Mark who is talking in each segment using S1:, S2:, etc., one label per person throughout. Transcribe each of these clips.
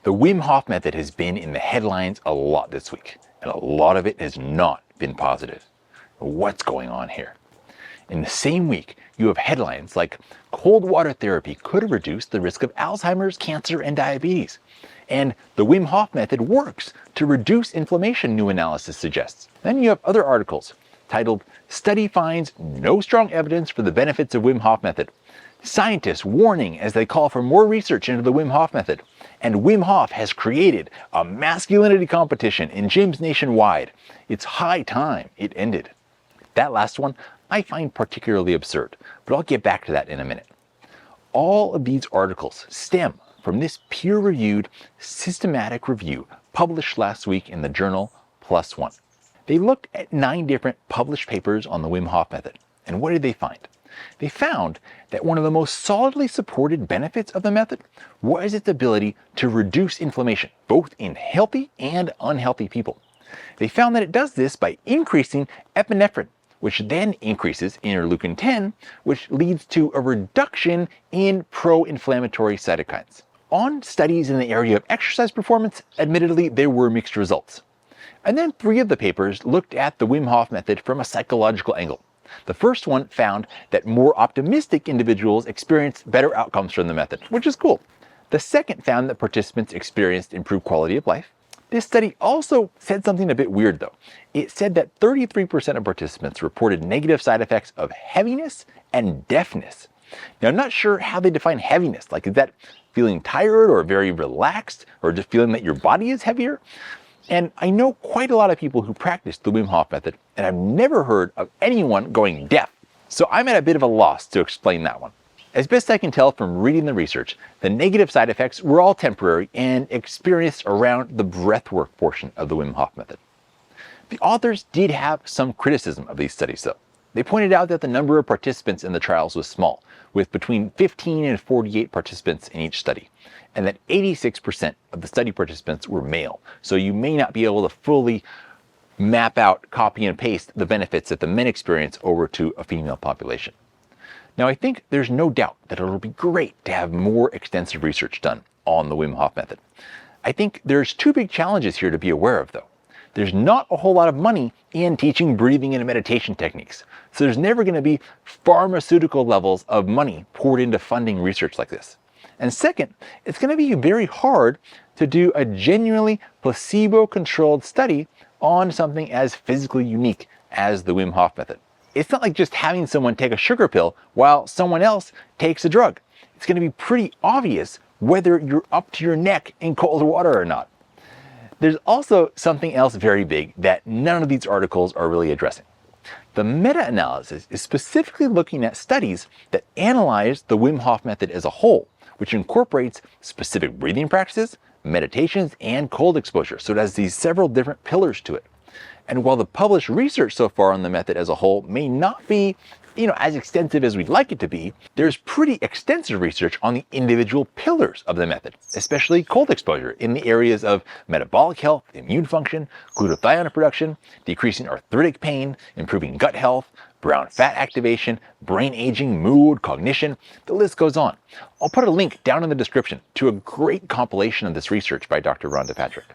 S1: The Wim Hof Method has been in the headlines a lot this week, and a lot of it has not been positive. What's going on here? In the same week, you have headlines like cold water therapy could reduce the risk of Alzheimer's, cancer, and diabetes. And the Wim Hof Method works to reduce inflammation, new analysis suggests. Then you have other articles titled, "Study Finds No Strong Evidence for the Benefits of Wim Hof Method." Scientists warning as they call for more research into the Wim Hof Method. And Wim Hof has created a masculinity competition in gyms nationwide. It's high time it ended. That last one I find particularly absurd, but I'll get back to that in a minute. All of these articles stem from this peer-reviewed, systematic review published last week in the journal Plos One. They looked at 9 different published papers on the Wim Hof Method, and what did they find? They found that one of the most solidly supported benefits of the method was its ability to reduce inflammation, both in healthy and unhealthy people. They found that it does this by increasing epinephrine, which then increases interleukin-10, which leads to a reduction in pro-inflammatory cytokines. On studies in the area of exercise performance, admittedly, there were mixed results. And then 3 of the papers looked at the Wim Hof Method from a psychological angle. The first one found that more optimistic individuals experienced better outcomes from the method, which is cool. The second found that participants experienced improved quality of life. This study also said something a bit weird though. It said that 33% of participants reported negative side effects of heaviness and deafness. Now, I'm not sure how they define heaviness. Like, is that feeling tired or very relaxed or just feeling that your body is heavier? And I know quite a lot of people who practice the Wim Hof Method, and I've never heard of anyone going deaf. So I'm at a bit of a loss to explain that one. As best I can tell from reading the research, the negative side effects were all temporary and experienced around the breathwork portion of the Wim Hof Method. The authors did have some criticism of these studies though. They pointed out that the number of participants in the trials was small, with between 15 and 48 participants in each study, and that 86% of the study participants were male, so you may not be able to fully map out, copy and paste the benefits that the men experience over to a female population. Now, I think there's no doubt that it'll be great to have more extensive research done on the Wim Hof Method. I think there's 2 big challenges here to be aware of though. There's not a whole lot of money in teaching breathing and meditation techniques, so there's never going to be pharmaceutical levels of money poured into funding research like this. And second, it's going to be very hard to do a genuinely placebo-controlled study on something as physically unique as the Wim Hof Method. It's not like just having someone take a sugar pill while someone else takes a drug. It's going to be pretty obvious whether you're up to your neck in cold water or not. There's also something else very big that none of these articles are really addressing. The meta-analysis is specifically looking at studies that analyze the Wim Hof Method as a whole, which incorporates specific breathing practices, meditations, and cold exposure. So it has these several different pillars to it. And while the published research so far on the method as a whole may not be as extensive as we'd like it to be, there's pretty extensive research on the individual pillars of the method, especially cold exposure in the areas of metabolic health, immune function, glutathione production, decreasing arthritic pain, improving gut health, brown fat activation, brain aging, mood, cognition, the list goes on. I'll put a link down in the description to a great compilation of this research by Dr. Rhonda Patrick.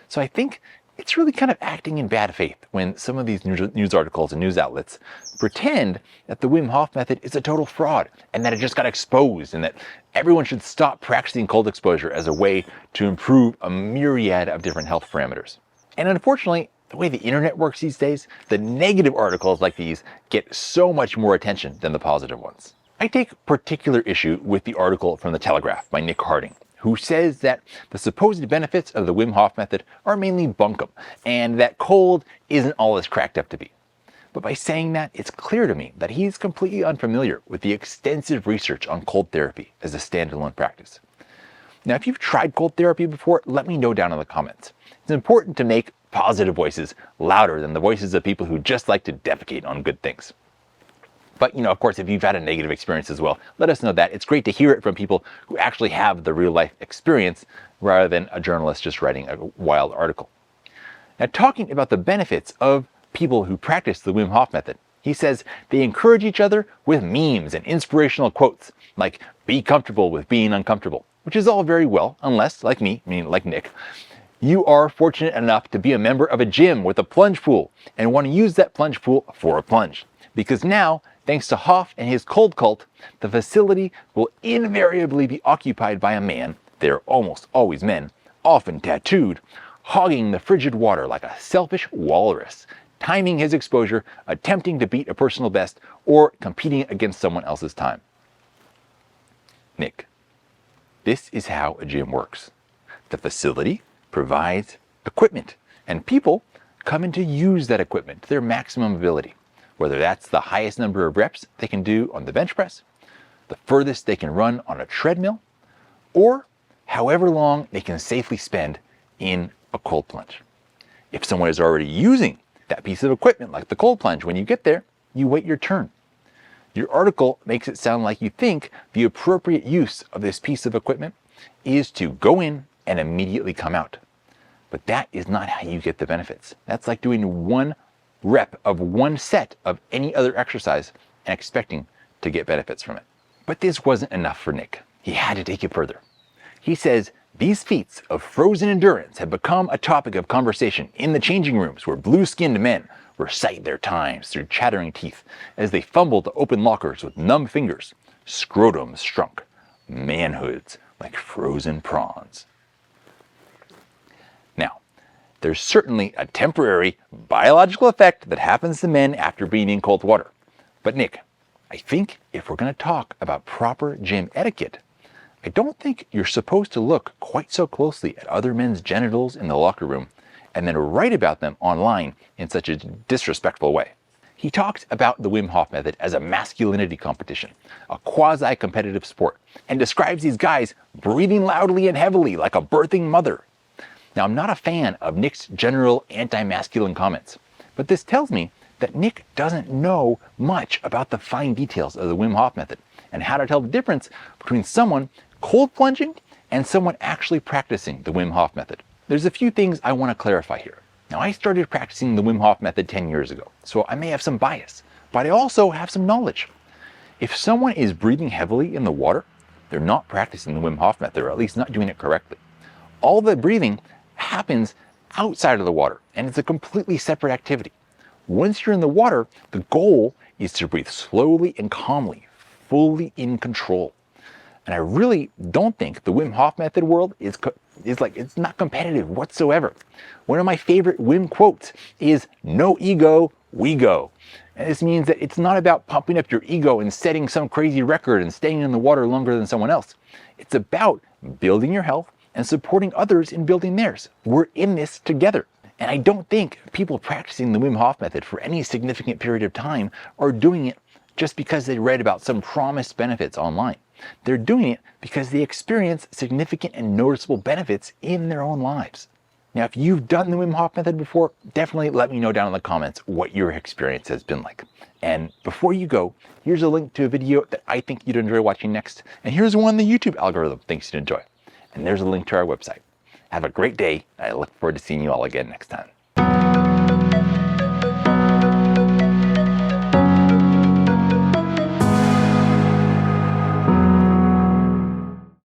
S1: So I think it's really kind of acting in bad faith when some of these news articles and news outlets pretend that the Wim Hof Method is a total fraud and that it just got exposed and that everyone should stop practicing cold exposure as a way to improve a myriad of different health parameters. And unfortunately, the way the internet works these days, the negative articles like these get so much more attention than the positive ones. I take particular issue with the article from The Telegraph by Nick Harding, who says that the supposed benefits of the Wim Hof Method are mainly bunkum, and that cold isn't all it's cracked up to be. But by saying that, it's clear to me that he's completely unfamiliar with the extensive research on cold therapy as a standalone practice. Now, if you've tried cold therapy before, let me know down in the comments. It's important to make positive voices louder than the voices of people who just like to defecate on good things. But, of course, if you've had a negative experience as well, let us know that. It's great to hear it from people who actually have the real life experience rather than a journalist just writing a wild article. Now, talking about the benefits of people who practice the Wim Hof Method, he says they encourage each other with memes and inspirational quotes like, "Be comfortable with being uncomfortable," which is all very well, unless, like me, meaning like Nick, you are fortunate enough to be a member of a gym with a plunge pool and want to use that plunge pool for a plunge. Because now, thanks to Hof and his cold cult, the facility will invariably be occupied by a man, they're almost always men, often tattooed, hogging the frigid water like a selfish walrus, timing his exposure, attempting to beat a personal best, or competing against someone else's time. Nick, this is how a gym works. The facility provides equipment, and people come in to use that equipment to their maximum ability, whether that's the highest number of reps they can do on the bench press, the furthest they can run on a treadmill, or however long they can safely spend in a cold plunge. If someone is already using that piece of equipment, like the cold plunge, when you get there, you wait your turn. Your article makes it sound like you think the appropriate use of this piece of equipment is to go in and immediately come out. But that is not how you get the benefits. That's like doing one rep of one set of any other exercise and expecting to get benefits from it. But this wasn't enough for Nick. He had to take it further. He says these feats of frozen endurance have become a topic of conversation in the changing rooms where blue-skinned men recite their times through chattering teeth as they fumble to open lockers with numb fingers, scrotums shrunk, manhoods like frozen prawns. Now, there's certainly a temporary biological effect that happens to men after being in cold water. But Nick, I think if we're going to talk about proper gym etiquette, I don't think you're supposed to look quite so closely at other men's genitals in the locker room and then write about them online in such a disrespectful way. He talks about the Wim Hof Method as a masculinity competition, a quasi-competitive sport, and describes these guys breathing loudly and heavily like a birthing mother. Now, I'm not a fan of Nick's general anti-masculine comments, but this tells me that Nick doesn't know much about the fine details of the Wim Hof Method and how to tell the difference between someone cold plunging and someone actually practicing the Wim Hof Method. There's a few things I want to clarify here. Now, I started practicing the Wim Hof Method 10 years ago, so I may have some bias, but I also have some knowledge. If someone is breathing heavily in the water, they're not practicing the Wim Hof Method, or at least not doing it correctly. All the breathing happens outside of the water, and it's a completely separate activity. Once you're in the water, the goal is to breathe slowly and calmly, fully in control. And I really don't think the Wim Hof Method world is like, it's not competitive whatsoever. One of my favorite Wim quotes is, "No ego, we go." And this means that it's not about pumping up your ego and setting some crazy record and staying in the water longer than someone else. It's about building your health and supporting others in building theirs. We're in this together. And I don't think people practicing the Wim Hof Method for any significant period of time are doing it just because they read about some promised benefits online. They're doing it because they experience significant and noticeable benefits in their own lives. Now, if you've done the Wim Hof Method before, definitely let me know down in the comments what your experience has been like. And before you go, here's a link to a video that I think you'd enjoy watching next. And here's one the YouTube algorithm thinks you'd enjoy. And there's a link to our website. Have a great day. I look forward to seeing you all again next time.